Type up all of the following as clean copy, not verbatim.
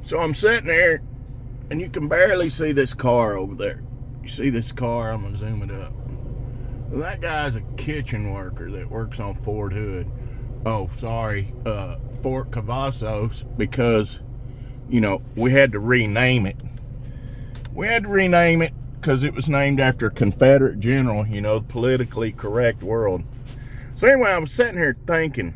So I'm sitting there, and you can barely see this car over there. You see this car? I'm going to zoom it up. Well, that guy's a kitchen worker that works on Fort Hood. Oh, sorry, Fort Cavazos, because, we had to rename it. We had to rename it because it was named after a Confederate general, the politically correct world. So anyway, I was sitting here thinking,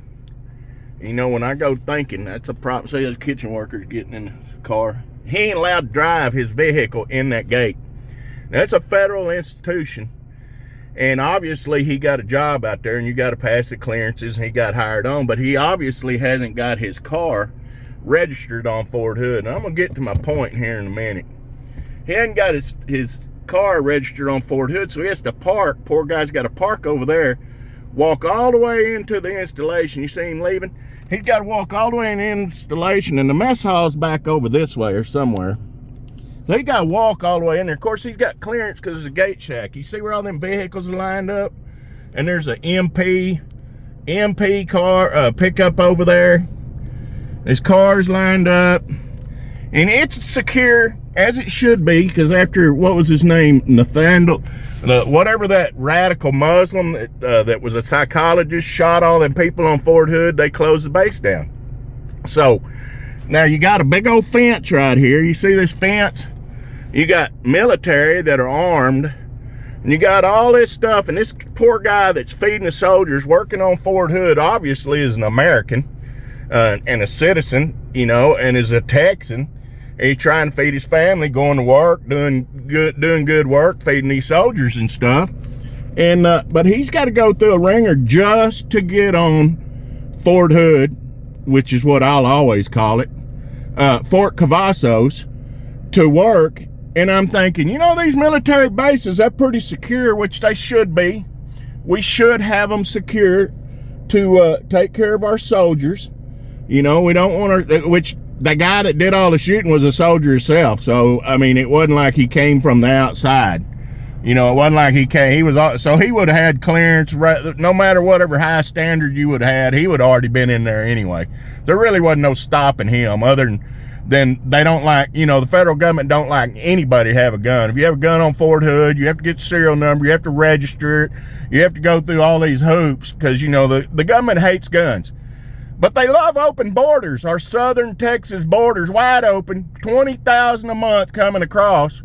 when I go thinking, that's a problem. Say those kitchen workers getting in the car. He ain't allowed to drive his vehicle in that gate. Now, that's a federal institution. And obviously he got a job out there, and you got to pass the clearances, and he got hired on. But he obviously hasn't got his car registered on Fort Hood. And I'm going to get to my point here in a minute. He hasn't got his car registered on Fort Hood, so he has to park. Poor guy's got to park over there, walk all the way into the installation. You see him leaving? He's got to walk all the way in the installation, and the mess hall's back over this way or somewhere. So he got to walk all the way in there. Of course, he's got clearance because it's a gate shack. You see where all them vehicles are lined up? And there's a MP car pickup over there. There's cars lined up. And it's secure, as it should be, because after, what was his name? Nathaniel, whatever that radical Muslim that was a psychologist shot all them people on Fort Hood, they closed the base down. So, now you got a big old fence right here. You see this fence? You got military that are armed, and you got all this stuff, and this poor guy that's feeding the soldiers working on Fort Hood obviously is an American and a citizen, and is a Texan. He's trying to feed his family, going to work, doing good work, feeding these soldiers and stuff. And but he's got to go through a ringer just to get on Fort Hood, which is what I'll always call it, Fort Cavazos, to work. And I'm thinking, these military bases, they're pretty secure, which they should be. We should have them secure to take care of our soldiers. We don't want to, which the guy that did all the shooting was a soldier himself. So, it wasn't like he came from the outside. It wasn't like so he would have had clearance, no matter whatever high standard you would have had, he would have already been in there anyway. There really wasn't no stopping him other than they don't like, the federal government don't like anybody to have a gun. If you have a gun on Fort Hood, you have to get the serial number, you have to register it, you have to go through all these hoops because, the government hates guns. But they love open borders. Our southern Texas borders wide open, 20,000 a month coming across.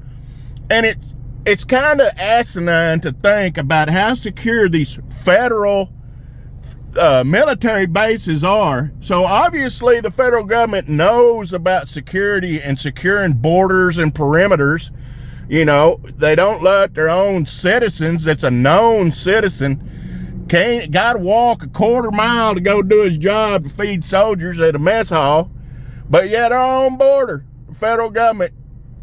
And it's kind of asinine to think about how secure these federal military bases are. So obviously the federal government knows about security and securing borders and perimeters. They don't let their own citizens, that's a known citizen, got to walk a quarter mile to go do his job to feed soldiers at a mess hall. But yet our own border, the federal government,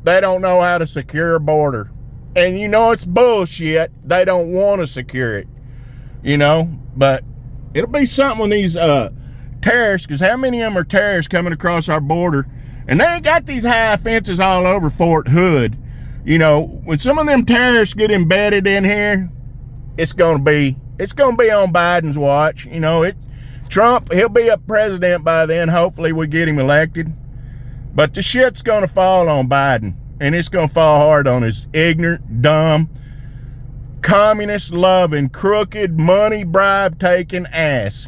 they don't know how to secure a border. And it's bullshit. They don't want to secure it. But it'll be something when these terrorists, because how many of them are terrorists coming across our border? And they ain't got these high fences all over Fort Hood. When some of them terrorists get embedded in here, it's gonna be on Biden's watch. Trump, he'll be a president by then. Hopefully we get him elected. But the shit's gonna fall on Biden. And it's gonna fall hard on his ignorant, dumb, communist-loving, crooked, money bribe-taking ass.